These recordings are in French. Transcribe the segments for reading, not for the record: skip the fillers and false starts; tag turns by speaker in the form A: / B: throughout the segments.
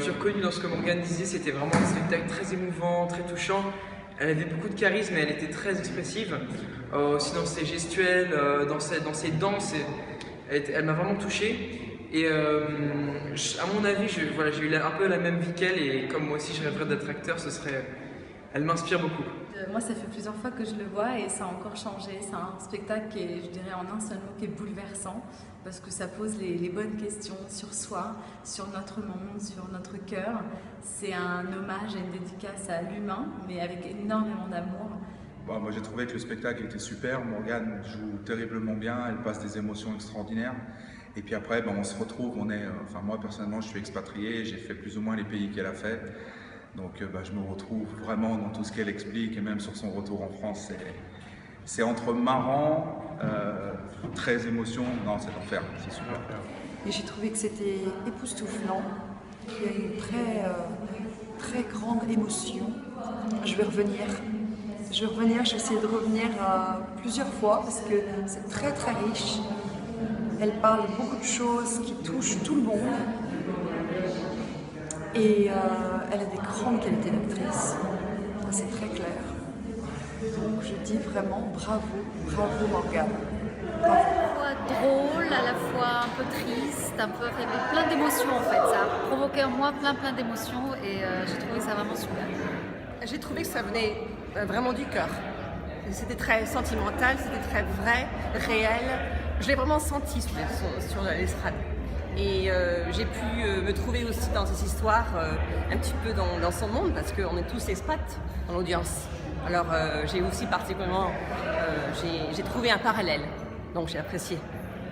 A: suis reconnu dans ce que Morgane disait, c'était vraiment un spectacle très émouvant, très touchant. Elle avait beaucoup de charisme et elle était très expressive, aussi dans ses gestuels, dans ses danses. Elle m'a vraiment touché. Et à mon avis, voilà, j'ai eu un peu la même vie qu'elle et comme moi aussi je rêverais d'être acteur, elle m'inspire beaucoup.
B: Moi, ça fait plusieurs fois que je le vois et ça a encore changé. C'est un spectacle qui est, je dirais en un seul mot, qui est bouleversant parce que ça pose les bonnes questions sur soi, sur notre monde, sur notre cœur. C'est un hommage et une dédicace à l'humain, mais avec énormément d'amour.
C: Bon, moi j'ai trouvé que le spectacle était super, Morgane joue terriblement bien, elle passe des émotions extraordinaires. Et puis après, on se retrouve, enfin moi personnellement je suis expatrié, j'ai fait plus ou moins les pays qu'elle a fait. Donc je me retrouve vraiment dans tout ce qu'elle explique et même sur son retour en France. C'est entre marrant, très émotion, non c'est l'enfer, c'est super.
D: Et j'ai trouvé que c'était époustouflant, qu'il y a une très grande émotion. Je vais revenir, je vais essayer de revenir plusieurs fois parce que c'est très riche. Elle parle beaucoup de choses qui touchent tout le monde. Et elle a des grandes qualités d'actrice, c'est très clair. Donc je dis vraiment bravo Morgane. Bravo.
E: À la fois drôle, à la fois un peu triste, il y avait plein d'émotions en fait. Ça a provoqué en moi plein d'émotions et j'ai trouvé ça vraiment super.
F: J'ai trouvé que ça venait vraiment du cœur. C'était très sentimental, c'était très vrai, réel. Je l'ai vraiment senti sur l'estrade. Et j'ai pu me trouver aussi dans cette histoire un petit peu dans son monde parce qu'on est tous expats dans l'audience. Alors j'ai aussi particulièrement, j'ai trouvé un parallèle, donc j'ai apprécié.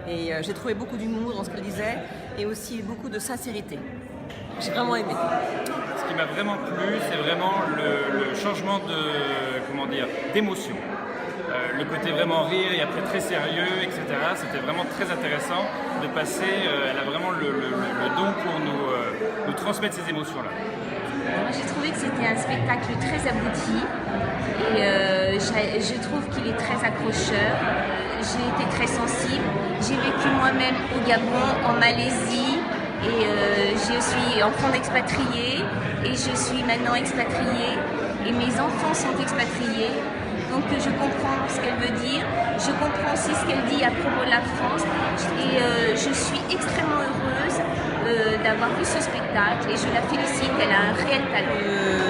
F: Et j'ai trouvé beaucoup d'humour dans ce qu'elle disait et aussi beaucoup de sincérité. J'ai vraiment aimé.
G: Ce qui m'a vraiment plu, c'est vraiment le changement d'émotion. Le côté vraiment rire et après très sérieux, etc. C'était vraiment très intéressant de passer, elle a vraiment le don pour nous transmettre ces émotions-là.
H: Moi j'ai trouvé que c'était un spectacle très abouti et je trouve qu'il est très accrocheur. J'ai été très sensible. J'ai vécu moi-même au Gabon, en Malaisie et je suis enfant d'expatrié et je suis maintenant expatriée et mes enfants sont expatriés. Donc je comprends ce qu'elle veut dire, je comprends aussi ce qu'elle dit à propos de la France et je suis extrêmement heureuse d'avoir vu ce spectacle et je la félicite, elle a un réel talent.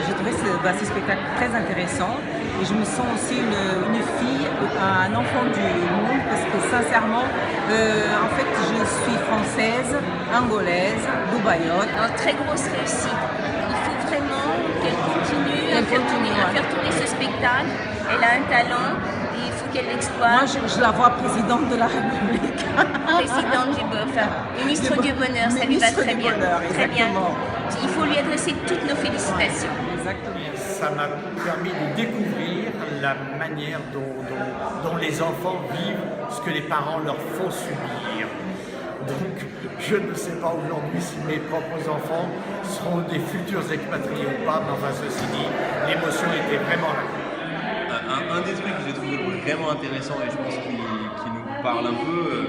I: J'ai trouvé ce spectacle très intéressant et je me sens aussi une fille, un enfant du monde parce que sincèrement, en fait je suis française, angolaise, dubaïote.
H: Une très grosse réussite, il faut vraiment qu'elle continue à faire tourner ce spectacle. Elle a un talent et il faut qu'elle l'exploite.
I: Moi, je la vois présidente de la République.
H: Présidente du ministre du Bonheur, ça lui va très bien. Très bien. Il faut lui adresser toutes nos félicitations.
I: Exactement.
J: Ça m'a permis de découvrir la manière dont les enfants vivent ce que les parents leur font subir. Donc, je ne sais pas aujourd'hui si mes propres enfants seront des futurs expatriés ou pas, mais enfin, ceci dit, l'émotion était vraiment là.
K: Un des trucs que j'ai trouvé vraiment intéressant et je pense qu'il nous parle un peu,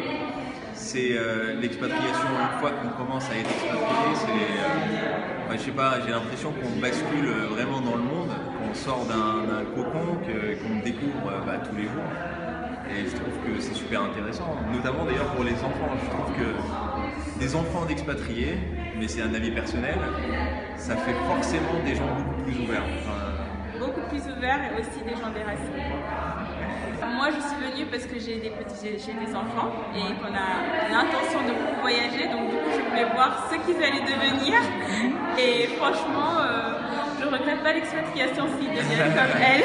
K: c'est l'expatriation. Une fois qu'on commence à être expatrié, je sais pas, j'ai l'impression qu'on bascule vraiment dans le monde, qu'on sort d'un cocon, qu'on découvre tous les jours. Et je trouve que c'est super intéressant, notamment d'ailleurs pour les enfants. Je trouve que des enfants d'expatriés, mais c'est un avis personnel, ça fait forcément des gens beaucoup plus ouverts.
L: Beaucoup plus ouverts et aussi des gens déracinés. Moi je suis venue parce que j'ai des enfants et qu'on a l'intention de beaucoup voyager, donc du coup je voulais voir ce qu'ils allaient devenir et franchement je ne regrette pas l'expatriation s'ils deviennent comme elle.